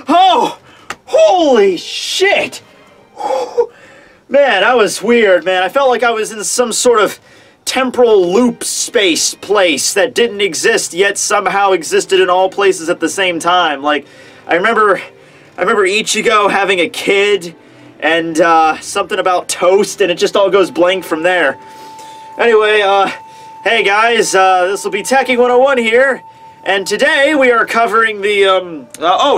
Oh! Holy shit! Man, that was weird, man. I felt like I was in some sort of temporal loop space place that didn't exist, yet somehow existed in all places at the same time. Like, I remember Ichigo having a kid, and something about toast, and it just all goes blank from there. Anyway, hey guys, this will be Teching 101 here. And today we are covering the,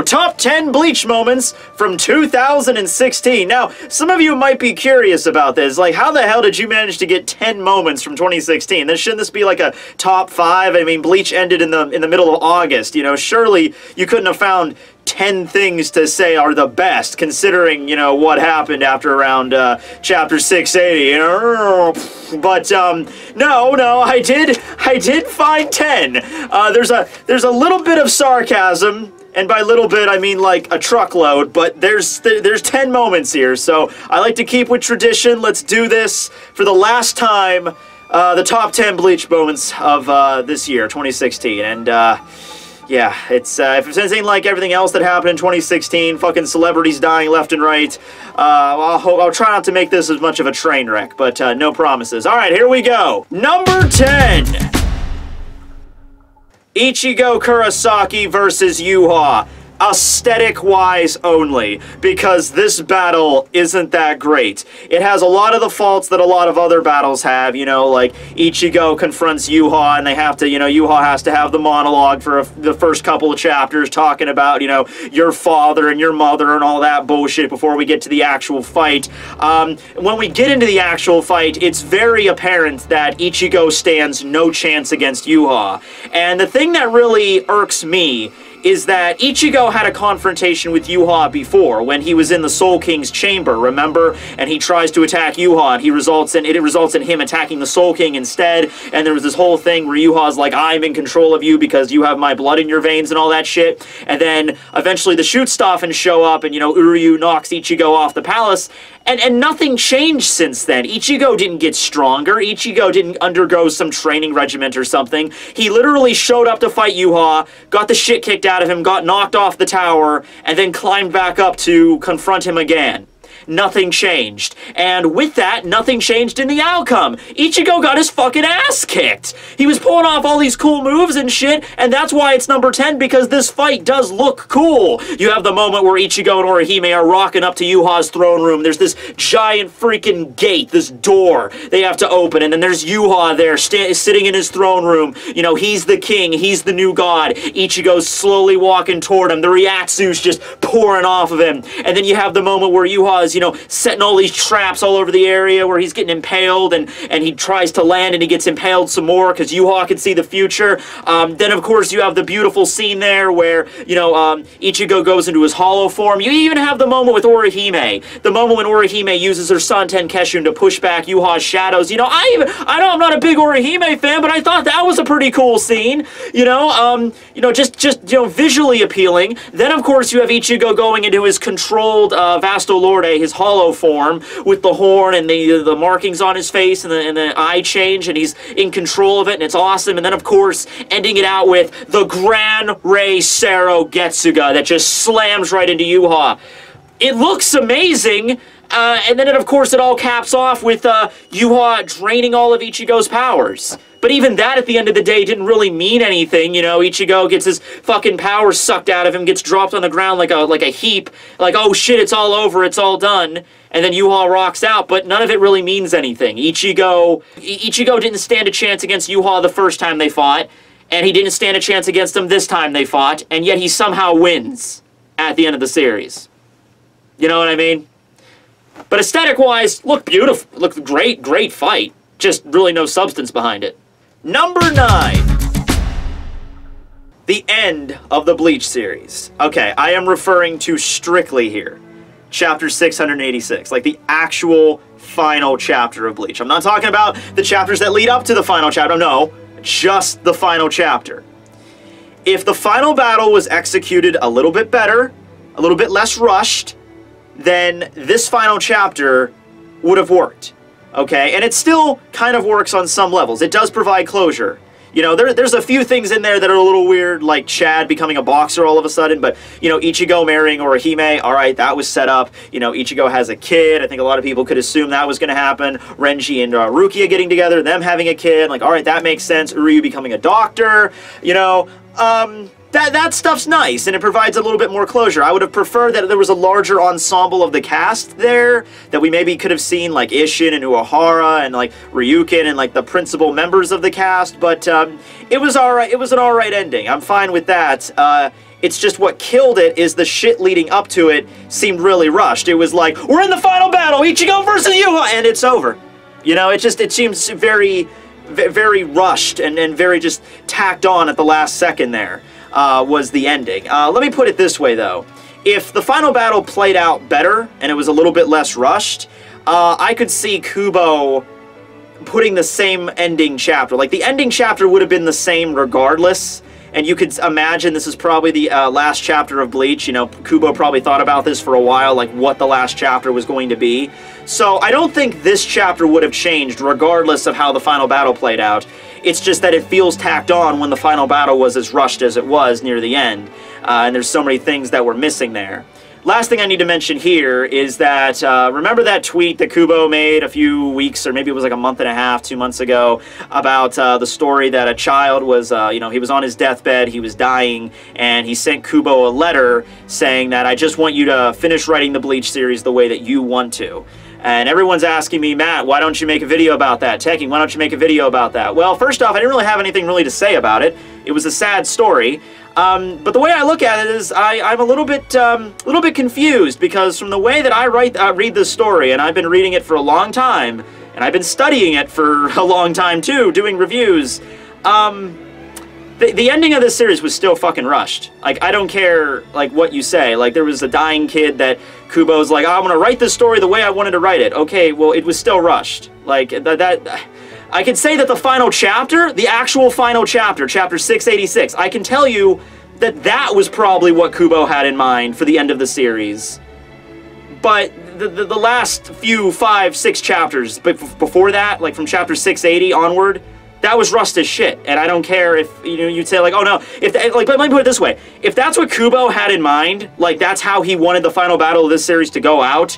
top 10 Bleach moments from 2016. Now, some of you might be curious about this. Like, how the hell did you manage to get 10 moments from 2016? Shouldn't this be like a top 5? I mean, Bleach ended in the middle of August, you know? Surely you couldn't have found 10 things to say are the best, considering, you know, what happened after around chapter 680. But no, I did find 10. There's a little bit of sarcasm, and by little bit I mean like a truckload, but there's 10 moments here. So I like to keep with tradition. Let's do this for the last time. The top 10 Bleach moments of this year, 2016, and yeah, it's, if it's anything like everything else that happened in 2016, fucking celebrities dying left and right, I'll try not to make this as much of a train wreck, but no promises. Alright, here we go. Number 10! Ichigo Kurosaki versus Yuha. Aesthetic-wise only, because this battle isn't that great. It has a lot of the faults that a lot of other battles have, you know, like Ichigo confronts Yuha and they have to, you know, Yuha has to have the monologue for the first couple of chapters talking about, you know, your father and your mother and all that bullshit before we get to the actual fight. When we get into the actual fight, it's very apparent that Ichigo stands no chance against Yuha. And the thing that really irks me is that Ichigo had a confrontation with Yuha before, when he was in the Soul King's chamber, remember? And he tries to attack Yuha, and it results in him attacking the Soul King instead, and there was this whole thing where Yuha's like, I'm in control of you because you have my blood in your veins and all that shit, and then eventually the Schutzstaffen show up, and, you know, Uryu knocks Ichigo off the palace, and nothing changed since then. Ichigo didn't get stronger. Ichigo didn't undergo some training regiment or something. He literally showed up to fight Yuha, got the shit kicked out of him, got knocked off the tower, and then climbed back up to confront him again. Nothing changed. And with that, nothing changed in the outcome. Ichigo got his fucking ass kicked. He was pulling off all these cool moves and shit, and that's why it's number 10, because this fight does look cool. You have the moment where Ichigo and Orihime are rocking up to Yuha's throne room. There's this giant freaking gate, this door they have to open, and then there's Yuha there sitting in his throne room. You know, he's the king, he's the new god. Ichigo's slowly walking toward him. The Ryatsu's just pouring off of him. And then you have the moment where Yuha's, you know, setting all these traps all over the area where he's getting impaled, and he tries to land and he gets impaled some more because Yuha can see the future. Then, of course, you have the beautiful scene there where, you know, Ichigo goes into his hollow form. You even have the moment with Orihime. The moment when Orihime uses her Santen Keshun to push back Yuha's shadows. You know, I know I'm not a big Orihime fan, but I thought that was a pretty cool scene. You know, just you know, visually appealing. Then, of course, you have Ichigo going into his controlled Vasto Lorde, his hollow form, with the horn and the markings on his face and the eye change, and he's in control of it, and it's awesome. And then, of course, ending it out with the Gran Rei Sero Getsuga that just slams right into Yuha. It looks amazing. And then, of course, it all caps off with Yuha draining all of Ichigo's powers. But even that, at the end of the day, didn't really mean anything. You know, Ichigo gets his fucking power sucked out of him, gets dropped on the ground like a heap, like, oh shit, it's all over, it's all done. And then Yuha rocks out, but none of it really means anything. Ichigo didn't stand a chance against Yuha the first time they fought, and he didn't stand a chance against him this time they fought, and yet he somehow wins at the end of the series. You know what I mean? But aesthetic-wise, look beautiful, look great fight. Just really no substance behind it. Number 9. The end of the Bleach series. Okay, I am referring to strictly here. Chapter 686, like the actual final chapter of Bleach. I'm not talking about the chapters that lead up to the final chapter, no, just the final chapter. If the final battle was executed a little bit better, a little bit less rushed, then this final chapter would have worked. Okay, and it still kind of works on some levels. It does provide closure. You know, there's a few things in there that are a little weird, like Chad becoming a boxer all of a sudden, but, you know, Ichigo marrying Orihime, alright, that was set up. You know, Ichigo has a kid. I think a lot of people could assume that was going to happen. Renji and Rukia getting together, them having a kid, like, alright, that makes sense. Uryu becoming a doctor, you know, that stuff's nice, and it provides a little bit more closure. I would have preferred that there was a larger ensemble of the cast there, that we maybe could have seen, like, Isshin and Uehara and, like, Ryukin and, like, the principal members of the cast, but, it was alright. It was an alright ending. I'm fine with that. It's just what killed it is the shit leading up to it seemed really rushed. It was like, we're in the final battle, Ichigo versus Yuha, and it's over. You know, it seems very rushed and very just tacked on at the last second there. Was the ending. Let me put it this way, though. If the final battle played out better, and it was a little bit less rushed, I could see Kubo putting the same ending chapter. Like, the ending chapter would have been the same regardless, and you could imagine this is probably the last chapter of Bleach. You know, Kubo probably thought about this for a while, like what the last chapter was going to be. So I don't think this chapter would have changed regardless of how the final battle played out. It's just that it feels tacked on when the final battle was as rushed as it was near the end. And there's so many things that were missing there. Last thing I need to mention here is that, remember that tweet that Kubo made a few weeks, or maybe it was like a month and a half, 2 months ago, about the story that a child was, you know, he was on his deathbed, he was dying, and he sent Kubo a letter saying that, I just want you to finish writing the Bleach series the way that you want to. And everyone's asking me, Matt, why don't you make a video about that? Tekking, why don't you make a video about that? Well, first off, I didn't really have anything really to say about it. It was a sad story. But the way I look at it is I'm a little bit confused, because from the way that I read this story, and I've been reading it for a long time, and I've been studying it for a long time too, doing reviews, the ending of this series was still fucking rushed. Like, I don't care, like, what you say. Like, there was a dying kid that Kubo's like, oh, I'm gonna write this story the way I wanted to write it. Okay, well, it was still rushed. Like, I can say that the final chapter, the actual final chapter, chapter 686, I can tell you that that was probably what Kubo had in mind for the end of the series. But the last few 5, 6 chapters before that, like from chapter 680 onward, that was rushed as shit. And I don't care if, you know, you'd say like, oh no, if like, let me put it this way. If that's what Kubo had in mind, like that's how he wanted the final battle of this series to go out,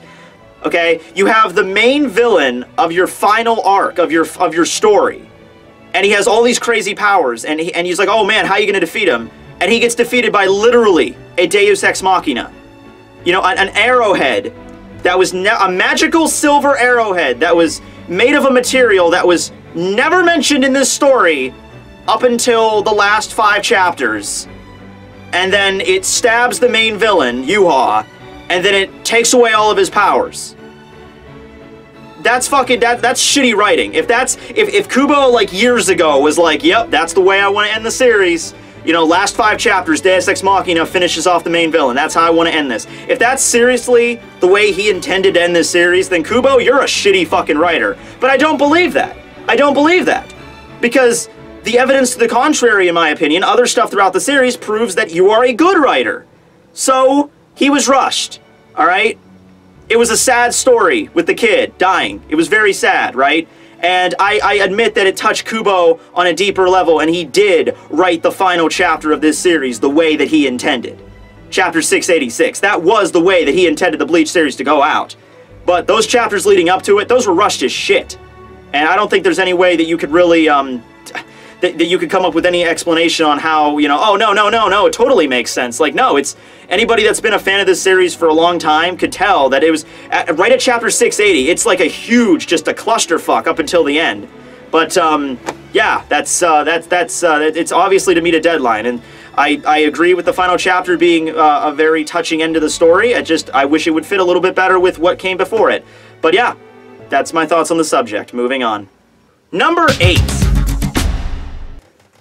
okay? You have the main villain of your final arc, of your story, and he has all these crazy powers, and he's like, oh man, how are you gonna defeat him? And he gets defeated by literally a Deus Ex Machina. You know, an arrowhead that was a magical silver arrowhead that was made of a material that was never mentioned in this story up until the last 5 chapters. And then it stabs the main villain, Yuha, and then it takes away all of his powers. That's fucking, that's shitty writing. If Kubo, like, years ago was like, yep, that's the way I want to end the series, you know, last 5 chapters, Deus Ex Machina finishes off the main villain, that's how I want to end this. If that's seriously the way he intended to end this series, then Kubo, you're a shitty fucking writer. But I don't believe that. I don't believe that. Because the evidence to the contrary, in my opinion, other stuff throughout the series proves that you are a good writer. So, he was rushed, alright? It was a sad story with the kid dying. It was very sad, right? And I admit that it touched Kubo on a deeper level, and he did write the final chapter of this series the way that he intended. Chapter 686. That was the way that he intended the Bleach series to go out. But those chapters leading up to it, those were rushed as shit. And I don't think there's any way that you could really, that you could come up with any explanation on how, you know, oh, no, it totally makes sense. Like, no, it's, anybody that's been a fan of this series for a long time could tell that it was, right at chapter 680, it's like a huge, just a clusterfuck up until the end. But, yeah, that's it's obviously to meet a deadline, and I agree with the final chapter being a very touching end to the story. I wish it would fit a little bit better with what came before it. But yeah, that's my thoughts on the subject. Moving on. Number 8.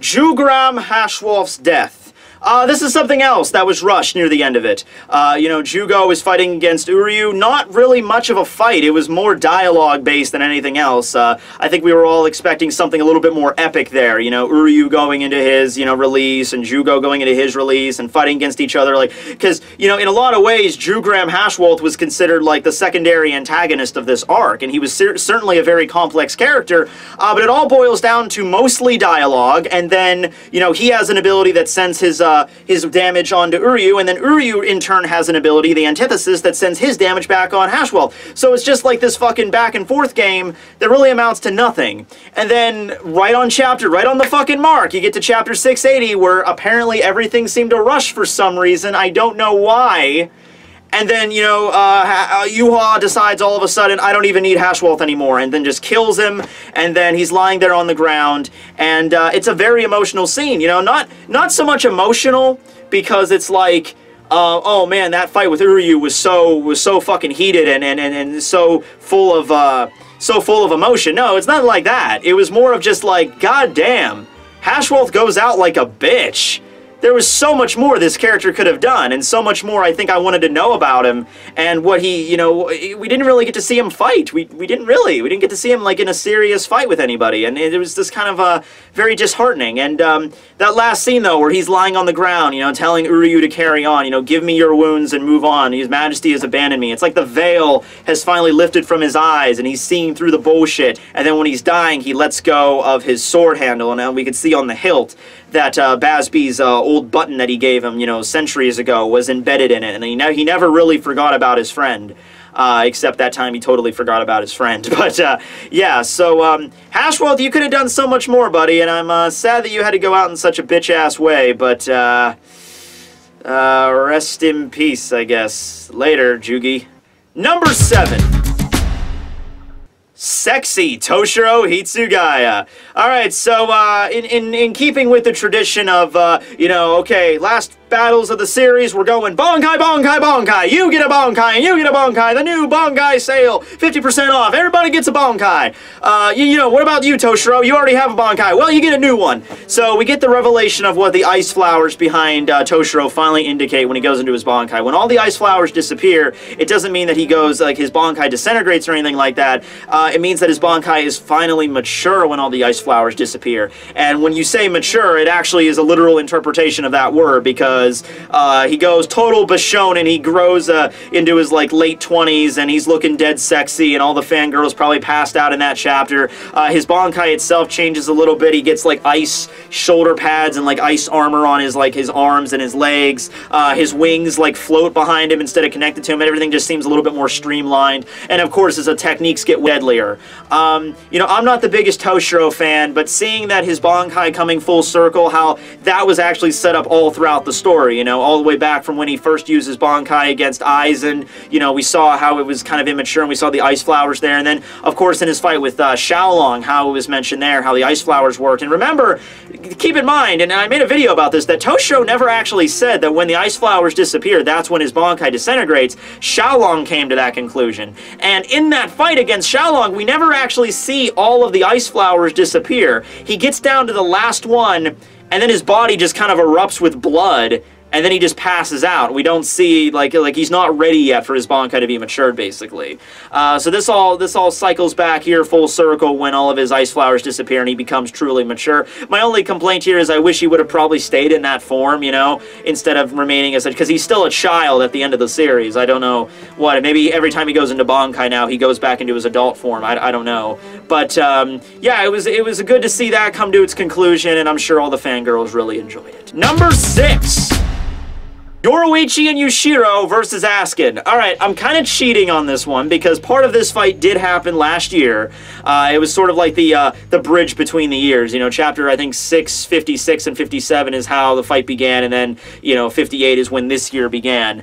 Jugram Hashwolf's death. This is something else that was rushed near the end of it. You know, Jugo was fighting against Uryu. Not really much of a fight. It was more dialogue-based than anything else. I think we were all expecting something a little bit more epic there. You know, Uryu going into his, you know, release, and Jugo going into his release, and fighting against each other. Like, because, you know, in a lot of ways, Drew Graham Hashwolf was considered, like, the secondary antagonist of this arc, and he was certainly a very complex character, but it all boils down to mostly dialogue, and then, you know, he has an ability that sends his damage onto Uryu, and then Uryu, in turn, has an ability, the antithesis, that sends his damage back on Hashwolf. So it's just like this fucking back-and-forth game that really amounts to nothing. And then, right on the fucking mark, you get to chapter 680, where apparently everything seemed to rush for some reason. I don't know why. And then, you know, Yuha decides all of a sudden, I don't even need Hashwolf anymore, and then just kills him, and then he's lying there on the ground, and it's a very emotional scene, you know, not so much emotional, because it's like, oh man, that fight with Uryu was so fucking heated and so full of emotion. No, it's not like that. It was more of just like, god damn, Hashwolf goes out like a bitch. There was so much more this character could have done, and so much more I think I wanted to know about him, and what he, you know, we didn't really get to see him fight. We didn't get to see him, like, in a serious fight with anybody, and it was just kind of very disheartening. And that last scene, though, where he's lying on the ground, you know, telling Uryu to carry on, you know, give me your wounds and move on, His Majesty has abandoned me. It's like the veil has finally lifted from his eyes, and he's seeing through the bullshit, and then when he's dying, he lets go of his sword handle, and we could see on the hilt that Bazby's old button that he gave him, you know, centuries ago was embedded in it, and he never really forgot about his friend, except that time he totally forgot about his friend. But, yeah, so, Hashwolf, you could have done so much more, buddy, and I'm sad that you had to go out in such a bitch-ass way, but, rest in peace, I guess. Later, Jugi. Number 7. Sexy Toshiro Hitsugaya. Alright, so, in keeping with the tradition of, you know, okay, last battles of the series, we're going Bonkai, Bonkai, Bonkai. You get a Bonkai, and you get a Bonkai. The new Bonkai sale, 50% off. Everybody gets a Bonkai. You know, what about you, Toshiro? You already have a Bonkai. Well, you get a new one. So we get the revelation of what the ice flowers behind Toshiro finally indicate when he goes into his Bonkai. When all the ice flowers disappear, it doesn't mean that he goes, like, his Bonkai disintegrates or anything like that. It means that his Bonkai is finally mature when all the ice flowers disappear. And when you say mature, it actually is a literal interpretation of that word, because he goes total Bashonen, he grows into his, like, late 20s, and he's looking dead sexy, and all the fangirls probably passed out in that chapter. His Bonkai itself changes a little bit. He gets, like, ice shoulder pads and, like, ice armor on his, like, his arms and his legs. His wings, like, float behind him instead of connected to him, and everything just seems a little bit more streamlined. And, of course, as the techniques get deadlier. You know, I'm not the biggest Toshiro fan, but seeing that his Bonkai coming full circle, how that was actually set up all throughout the story, you know, all the way back from when he first used his Bonkai against Aizen, you know, we saw how it was kind of immature, and we saw the ice flowers there, and then, of course, in his fight with Xiaolong, how it was mentioned there, how the ice flowers worked. And remember, keep in mind, and I made a video about this, that Toshiro never actually said that when the ice flowers disappear, that's when his Bonkai disintegrates. Xiaolong came to that conclusion. And in that fight against Xiaolong, we never actually see all of the ice flowers disappear. He gets down to the last one, and then his body just kind of erupts with blood, and then he just passes out. We don't see, like he's not ready yet for his Bonkai to be matured, basically. So this all cycles back here full circle when all of his ice flowers disappear and he becomes truly mature. My only complaint here is I wish he would have probably stayed in that form, you know, instead of remaining as such, because he's still a child at the end of the series. I don't know what, maybe every time he goes into Bonkai now, he goes back into his adult form. I don't know. But, yeah, it was good to see that come to its conclusion, and I'm sure all the fangirls really enjoyed it. Number 6. Yoruichi and Yushiro versus Askin. Alright, I'm kind of cheating on this one because part of this fight did happen last year. It was sort of like the bridge between the years. You know, chapter, I think, 6, 56, and 57 is how the fight began, and then, you know, 58 is when this year began.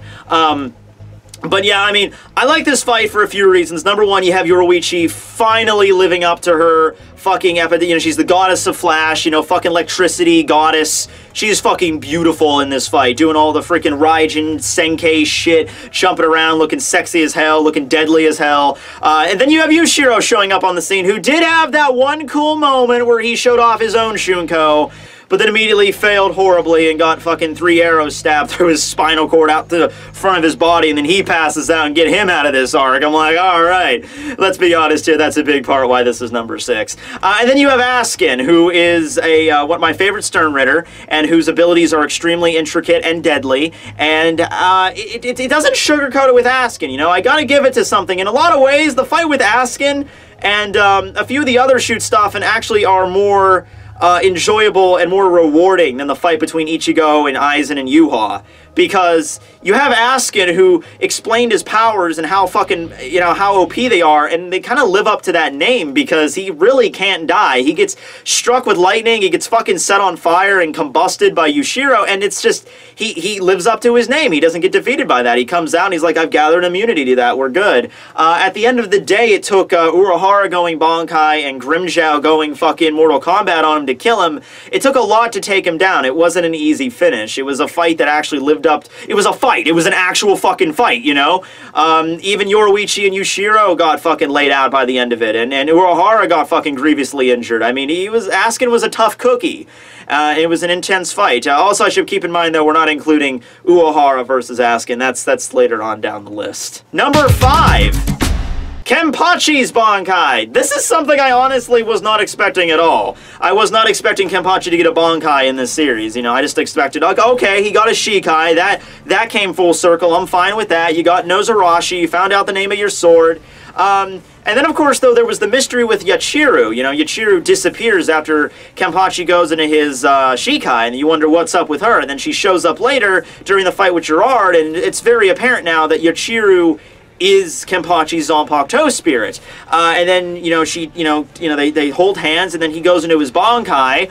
But yeah, I mean, I like this fight for a few reasons. Number one, you have Yoruichi finally living up to her fucking you know, she's the goddess of Flash, you know, fucking electricity goddess. She's fucking beautiful in this fight, doing all the freaking Raijin Senkei shit, jumping around, looking sexy as hell, looking deadly as hell. And then you have Yushiro showing up on the scene, who did have that one cool moment where he showed off his own Shunko. but then immediately failed horribly and got fucking 3 arrows stabbed through his spinal cord out to the front of his body, and then he passes out and get him out of this arc. I'm like, alright, let's be honest here, that's a big part why this is number 6. And then you have Askin, who is one of my favorite Sternritter, and whose abilities are extremely intricate and deadly, and it doesn't sugarcoat it with Askin, you know? I gotta give it to something. In a lot of ways, the fight with Askin and a few of the other shoot stuff and actually are more enjoyable and more rewarding than the fight between Ichigo and Aizen and Yuha. Because you have Askin, who explained his powers and how fucking, you know, how OP they are, and they kind of live up to that name because he really can't die. He gets struck with lightning, he gets fucking set on fire and combusted by Yushiro, and it's just, he lives up to his name. He doesn't get defeated by that. He comes out and he's like, I've gathered immunity to that, we're good. At the end of the day, it took Urahara going Bankai and Grimmjow going fucking Mortal Kombat on him to kill him. It took a lot to take him down. It wasn't an easy finish. It was a fight that actually lived up. It was a fight. It was an actual fucking fight, you know? Even Yoruichi and Yushiro got fucking laid out by the end of it, and Urahara got fucking grievously injured. I mean, Askin was a tough cookie. It was an intense fight. Also, I should keep in mind, though, we're not including Uehara versus Askin. That's later on down the list. Number 5. Kenpachi's Bankai! This is something I honestly was not expecting at all. I was not expecting Kenpachi to get a Bankai in this series, you know, I just expected, like, okay, he got a Shikai, that came full circle, I'm fine with that. You got Nozarashi, you found out the name of your sword. And then, of course, though, there was the mystery with Yachiru. You know, Yachiru disappears after Kenpachi goes into his Shikai, and you wonder what's up with her. And then she shows up later during the fight with Gerard, and it's very apparent now that Yachiru is Kenpachi's Zanpakuto spirit. And then, you know, they hold hands, and then he goes into his Bankai.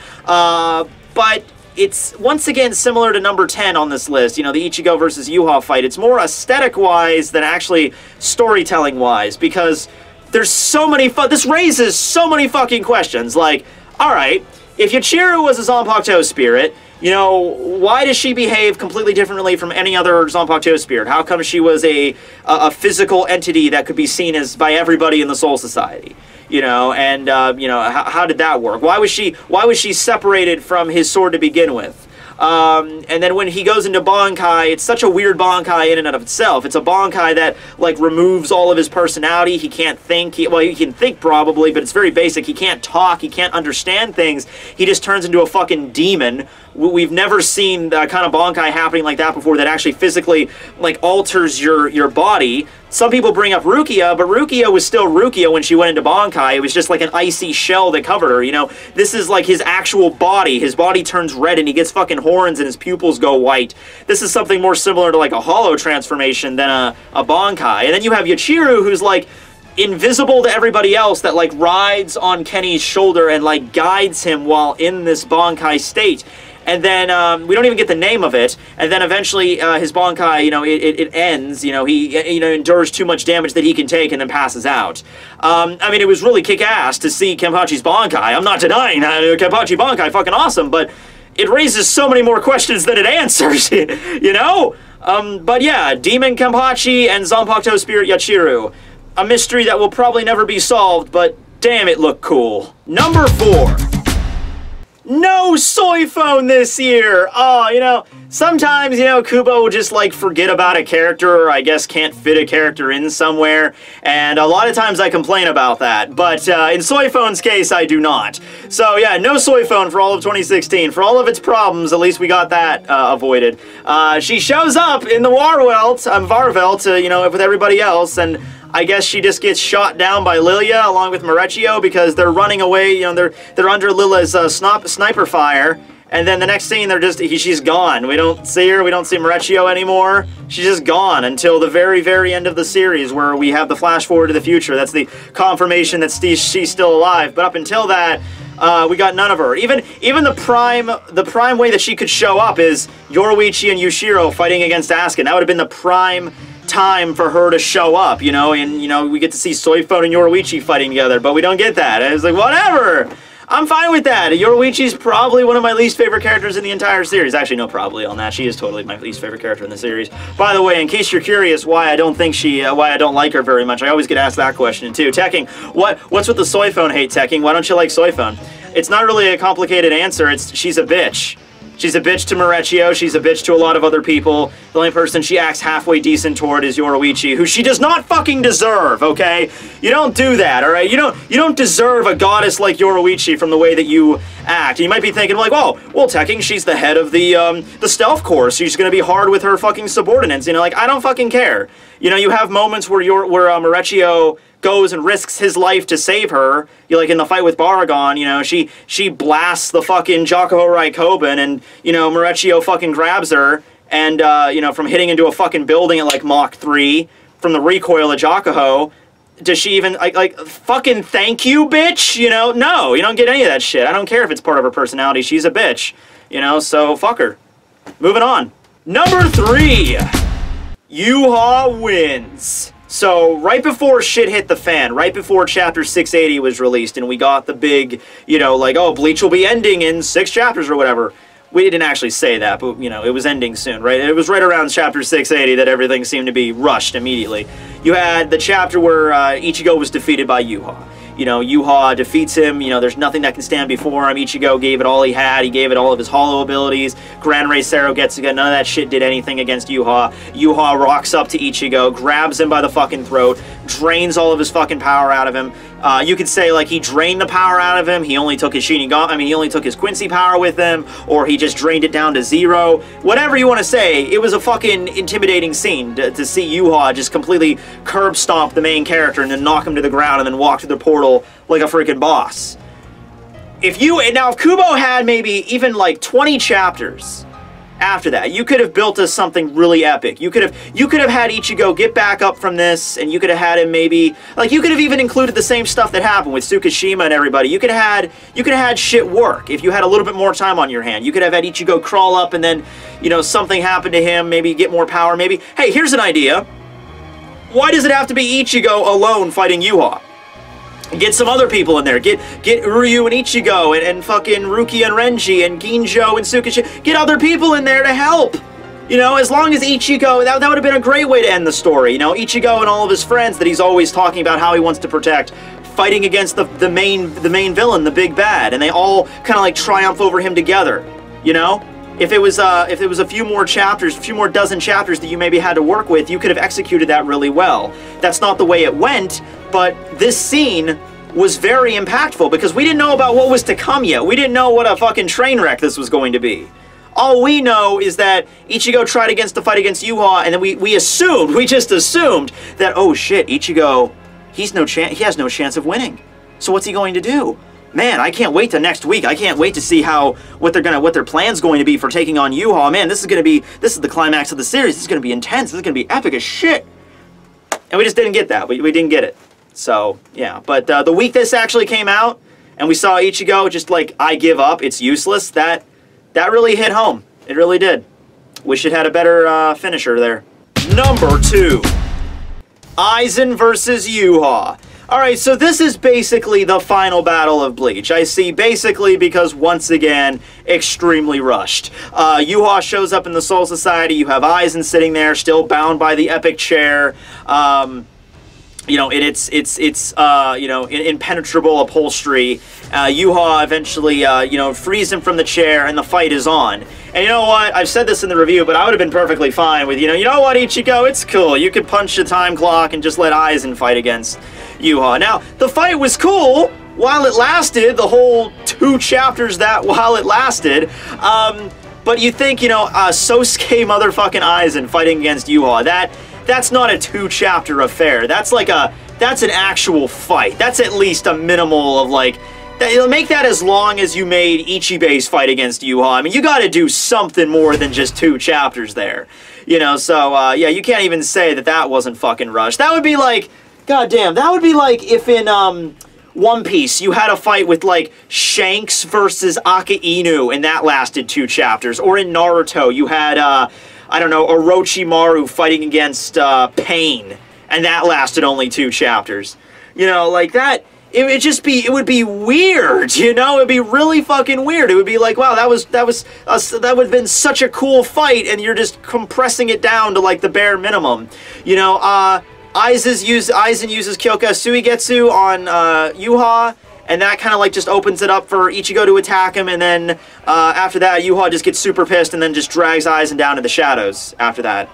But it's, once again, similar to number 10 on this list, you know, the Ichigo versus Yuha fight. It's more aesthetic-wise than actually storytelling-wise, because there's so many this raises so many fucking questions. Like, alright, if Yachiru was a Zanpakuto spirit, you know, why does she behave completely differently from any other Zanpakuto spirit? How come she was a physical entity that could be seen as by everybody in the Soul Society? You know, and you know, how did that work? Why was she separated from his sword to begin with? And then when he goes into Bankai, it's such a weird Bankai in and of itself. It's a Bankai that, like, removes all of his personality. He can't think. Well, he can think probably, but it's very basic. He can't talk. He can't understand things. He just turns into a fucking demon. We've never seen that kind of Bankai happening like that before, that actually physically, like, alters your body. Some people bring up Rukia, but Rukia was still Rukia when she went into Bankai. It was just like an icy shell that covered her, you know? This is like his actual body. His body turns red and he gets fucking horns and his pupils go white. This is something more similar to like a hollow transformation than a Bankai. And then you have Yachiru, who's like invisible to everybody else, that like rides on Kenny's shoulder and like guides him while in this Bankai state. And then we don't even get the name of it. And then eventually his Bankai, you know, it ends. You know, he endures too much damage that he can take and then passes out. I mean, it was really kick-ass to see Kenpachi's Bankai. I'm not denying Kenpachi Bankai, fucking awesome, but it raises so many more questions than it answers. You know? But yeah, Demon Kenpachi and Zanpakuto Spirit Yachiru. A mystery that will probably never be solved, but damn, it looked cool. Number 4. No Soy Phone this year! Oh, you know, sometimes, you know, Kubo will just, like, forget about a character, or I guess can't fit a character in somewhere, and a lot of times I complain about that, but in Soy Phone's case, I do not. So, yeah, no Soy Phone for all of 2016. For all of its problems, at least we got that avoided. She shows up in the Varvelt, you know, with everybody else, and I guess she just gets shot down by Lilia along with Marechio because they're running away. You know, they're under Lila's sniper fire, and then the next scene she's gone. We don't see her. We don't see Marechio anymore. She's just gone until the very, very end of the series, where we have the flash forward to the future. That's the confirmation that she's still alive. But up until that, we got none of her. Even the prime way that she could show up is Yoruichi and Yushiro fighting against Askin. That would have been the prime time for her to show up, you know, and, you know, we get to see Soy Phone and Yoruichi fighting together, but we don't get that. And it's like, whatever! I'm fine with that. Yoruichi's probably one of my least favorite characters in the entire series. Actually, no probably on that. She is totally my least favorite character in the series. By the way, in case you're curious why I don't like her very much, I always get asked that question too. Tekking, what's with the Soy Phone hate, Tekking? Why don't you like Soy Phone? It's not really a complicated answer. She's a bitch. She's a bitch to Marechio. She's a bitch to a lot of other people. The only person she acts halfway decent toward is Yoruichi, who she does not fucking deserve, okay? You don't do that, all right? You don't deserve a goddess like Yoruichi from the way that you act. And you might be thinking, like, well, Tekken, she's the head of the stealth corps. She's gonna be hard with her fucking subordinates. You know, like, I don't fucking care. You know, you have moments where Marechio goes and risks his life to save her. You like in the fight with Baragon, you know, she blasts the fucking Jakuho Raikkoben, and you know, Marechio fucking grabs her, and you know, from hitting into a fucking building at like Mach 3 from the recoil of Jakuho. Does she even like fucking thank you, bitch? You know, no, you don't get any of that shit. I don't care if it's part of her personality. She's a bitch, you know, so fuck her. Moving on. Number 3, Yuha wins. So, right before shit hit the fan, right before Chapter 680 was released, and we got the big, you know, like, oh, Bleach will be ending in 6 chapters or whatever. We didn't actually say that, but, you know, it was ending soon, right? It was right around Chapter 680 that everything seemed to be rushed immediately. You had the chapter where Ichigo was defeated by Yuha. You know, Yuha defeats him, you know, there's nothing that can stand before him. Ichigo gave it all he had, he gave it all of his hollow abilities. Gran Rey Zero gets again, none of that shit did anything against Yuha. Yuha rocks up to Ichigo, grabs him by the fucking throat, drains all of his fucking power out of him. You could say, like, he drained the power out of him, he only took his Shinigami, I mean, he only took his Quincy power with him, or he just drained it down to 0. Whatever you want to say, it was a fucking intimidating scene to see Yuha just completely curb stomp the main character and then knock him to the ground and then walk through the portal like a freaking boss. If Kubo had maybe even like 20 chapters after that, you could have built us something really epic. You could have had Ichigo get back up from this, and you could have had him maybe, like, you could have even included the same stuff that happened with Tsukishima and everybody. You could have had shit work if you had a little bit more time on your hand. You could have had Ichigo crawl up and then, you know, something happened to him, maybe get more power, maybe. Hey, here's an idea. Why does it have to be Ichigo alone fighting Yuha? Get some other people in there. Get Uryu and Ichigo and fucking Ruki and Renji and Ginjo and Tsukishima. Get other people in there to help. You know, as long as Ichigo, that would have been a great way to end the story. You know, Ichigo and all of his friends that he's always talking about how he wants to protect, fighting against the main villain, the big bad, and they all kind of like triumph over him together. You know? If it was a few more chapters, a few more dozen chapters that you maybe had to work with, you could have executed that really well. That's not the way it went, but this scene was very impactful because we didn't know about what was to come yet. We didn't know what a fucking train wreck this was going to be. All we know is that Ichigo tried to fight against Yuha, and then we just assumed that, oh shit, Ichigo, he has no chance of winning. So what's he going to do? Man, I can't wait till next week. I can't wait to see what their plan's going to be for taking on Yuha. Man, this is the climax of the series. This is gonna be intense. This is gonna be epic as shit. And we just didn't get that. We didn't get it. So yeah, but the week this actually came out, and we saw Ichigo just like, I give up. It's useless. That really hit home. It really did. Wish it had a better finisher there. Number 2, Aizen versus Yuha. Alright, so this is basically the final battle of Bleach. I see basically because, once again, extremely rushed. Yuha shows up in the Soul Society, you have Aizen sitting there, still bound by the epic chair. You know, it's you know, impenetrable upholstery. Yuha eventually, you know, frees him from the chair, and the fight is on. And you know what? I've said this in the review, but I would have been perfectly fine with, you know what, Ichigo? It's cool. You could punch the time clock and just let Aizen fight against Yuha. Now, the fight was cool while it lasted, the whole 2 chapters while it lasted. But you think, you know, Sosuke motherfucking Aizen fighting against Yuha, that's not a 2-chapter affair. That's an actual fight. That's at least a minimal of like, make that as long as you made Ichibe's fight against Yuha. I mean, you gotta do something more than just 2 chapters there. You know, so, yeah, you can't even say that wasn't fucking rushed. That would be like, goddamn, that would be like if in, One Piece, you had a fight with, like, Shanks versus Aka Inu, and that lasted 2 chapters. Or in Naruto, you had, I don't know, Orochimaru fighting against, Pain, and that lasted only 2 chapters. You know, like, that, it would be weird, you know? It'd be really fucking weird. It would be like, wow, that would have been such a cool fight, and you're just compressing it down to, like, the bare minimum. You know, Aizen uses Kyoka Suigetsu on Yuha, and that kind of like just opens it up for Ichigo to attack him, and then after that, Yuha just gets super pissed and then just drags Aizen down to the shadows after that.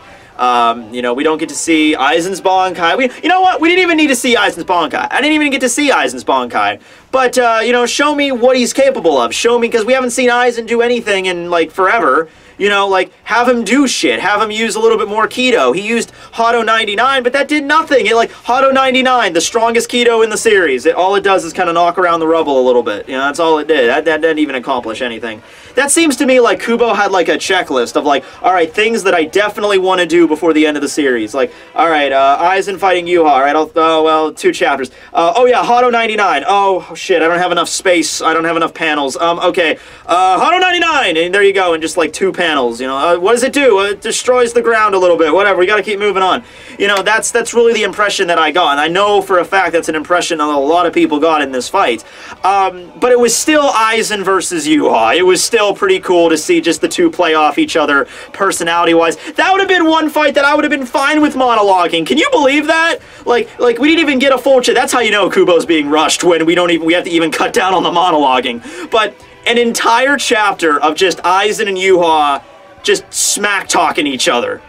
You know, we don't get to see Aizen's Bankai. You know what? We didn't even need to see Aizen's Bankai. I didn't even get to see Aizen's Bankai. But, you know, show me what he's capable of. Show me, because we haven't seen Aizen do anything in, like, forever. You know, like, have him do shit. Have him use a little bit more Kido. He used Hado 99, but that did nothing. It, like, Hado 99, the strongest Kido in the series. All it does is kind of knock around the rubble a little bit. You know, that's all it did. That didn't even accomplish anything. That seems to me like Kubo had, like, a checklist of, like, alright, things that I definitely want to do before the end of the series. Like, alright, Aizen fighting Yuha. Alright, oh, well, 2 chapters. Oh, yeah, Hado 99. Oh, shit, I don't have enough space. I don't have enough panels. Okay, Hado 99! And there you go, and just, like, 2 panels. You know, what does it do? It destroys the ground a little bit. Whatever. We got to keep moving on. You know, that's really the impression that I got, and I know for a fact that's an impression that a lot of people got in this fight. But it was still Aizen versus Yuha. It was still pretty cool to see just the 2 play off each other personality-wise. That would have been one fight that I would have been fine with monologuing. Can you believe that? Like we didn't even get a full chat. That's how you know Kubo's being rushed, when we have to even cut down on the monologuing. But an entire chapter of just Aizen and Yuha just smack-talking each other.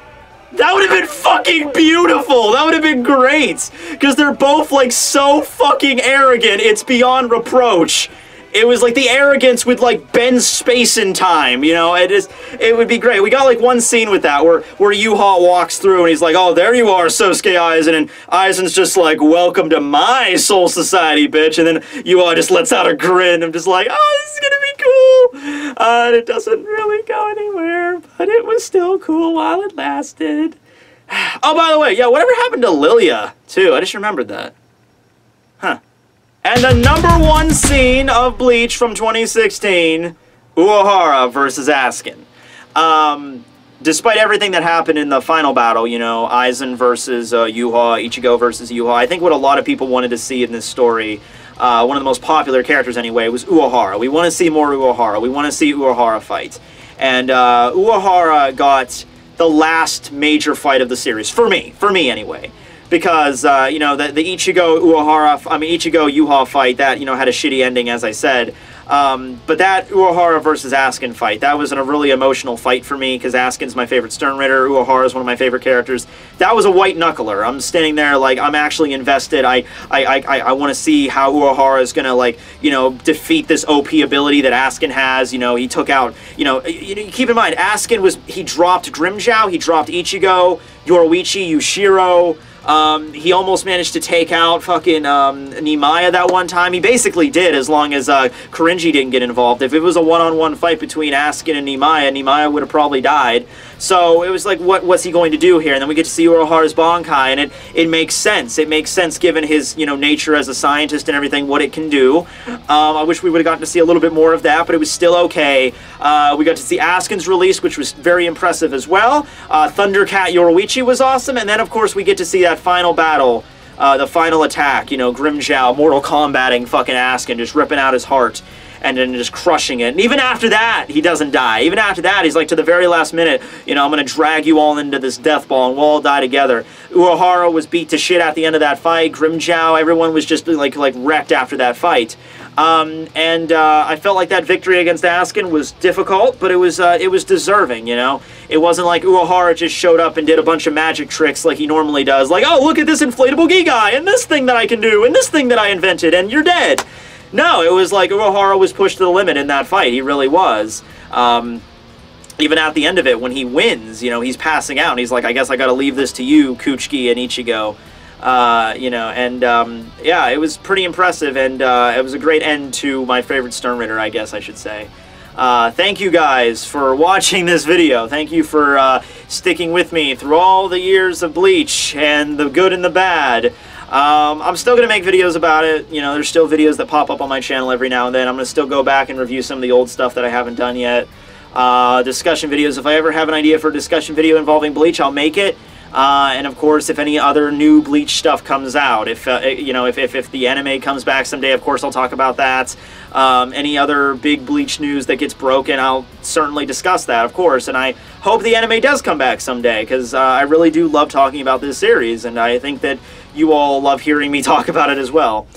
That would have been fucking beautiful! That would have been great! Because they're both, like, so fucking arrogant, it's beyond reproach. It was like the arrogance would, like, bend space and time, you know? It would be great. We got, like, one scene with that where Yuha walks through and he's like, oh, there you are, Sosuke Aizen, and Aizen's just like, welcome to my soul society, bitch, and then Yuha just lets out a grin. I'm just like, oh, this is gonna be cool! And it doesn't really go anywhere, but it was still cool while it lasted. Oh, by the way, yeah, whatever happened to Lilia, too? I just remembered that. Huh. And the #1 scene of Bleach from 2016, Uehara versus Askin. Despite everything that happened in the final battle, you know, Aizen versus Yuha, Ichigo versus Yuha, I think what a lot of people wanted to see in this story, one of the most popular characters anyway, was Uehara. We want to see more Uehara. We want to see Uehara fight. And Uehara got the last major fight of the series, for me anyway. Because, you know, the Ichigo-Yuha fight, that, you know, had a shitty ending, as I said. But that Uehara versus Askin fight, that was a really emotional fight for me, because Askin's my favorite Stern Ritter, Uehara is one of my favorite characters. That was a white knuckler. I'm standing there like, I'm actually invested. I want to see how Uehara is going to, like, you know, defeat this OP ability that Askin has. You know, he took out, you know, keep in mind, Askin he dropped Grimmjow, he dropped Ichigo, Yoruichi, Yushiro. He almost managed to take out fucking Nimaiya that one time. He basically did, as long as Korinji didn't get involved. If it was a one-on-one fight between Askin and Nimaiya would have probably died. So it was like, what's he going to do here? And then we get to see Uehara's Bankai, and it makes sense. It makes sense given his, you know, nature as a scientist and everything, what it can do. I wish we would have gotten to see a little bit more of that, but it was still okay. We got to see Askin's release, which was very impressive as well. Thundercat Yoruichi was awesome, and then of course we get to see that final battle, the final attack, you know, Grimmjow Mortal Kombating fucking Askin, just ripping out his heart and then just crushing it. And even after that, he doesn't die. Even after that, he's like, to the very last minute, you know, I'm going to drag you all into this death ball and we'll all die together. Uehara was beat to shit at the end of that fight. Grimmjow, everyone was just like wrecked after that fight. I felt like that victory against Askin was difficult, but it was deserving, you know? It wasn't like Uehara just showed up and did a bunch of magic tricks like he normally does. Like, oh, look at this inflatable Gigai, and this thing that I can do, and this thing that I invented, and you're dead. No, it was like Uehara was pushed to the limit in that fight. He really was. Even at the end of it, when he wins, you know, he's passing out, and he's like, I guess I gotta leave this to you, Kuchiki and Ichigo. You know, and yeah, it was pretty impressive, and it was a great end to my favorite Stern Ritter, I guess I should say. Thank you guys for watching this video. Thank you for sticking with me through all the years of Bleach, and the good and the bad. I'm still going to make videos about it. You know, there's still videos that pop up on my channel every now and then. I'm going to still go back and review some of the old stuff that I haven't done yet. Discussion videos. If I ever have an idea for a discussion video involving Bleach, I'll make it. And of course, if any other new Bleach stuff comes out, if if the anime comes back someday, of course I'll talk about that. Any other big Bleach news that gets broken, I'll certainly discuss that, of course. And I hope the anime does come back someday, because I really do love talking about this series, and I think that you all love hearing me talk about it as well.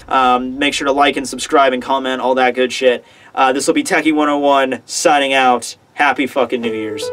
Make sure to like and subscribe and comment, all that good shit. This will be Techie 101 signing out. Happy fucking New Year's.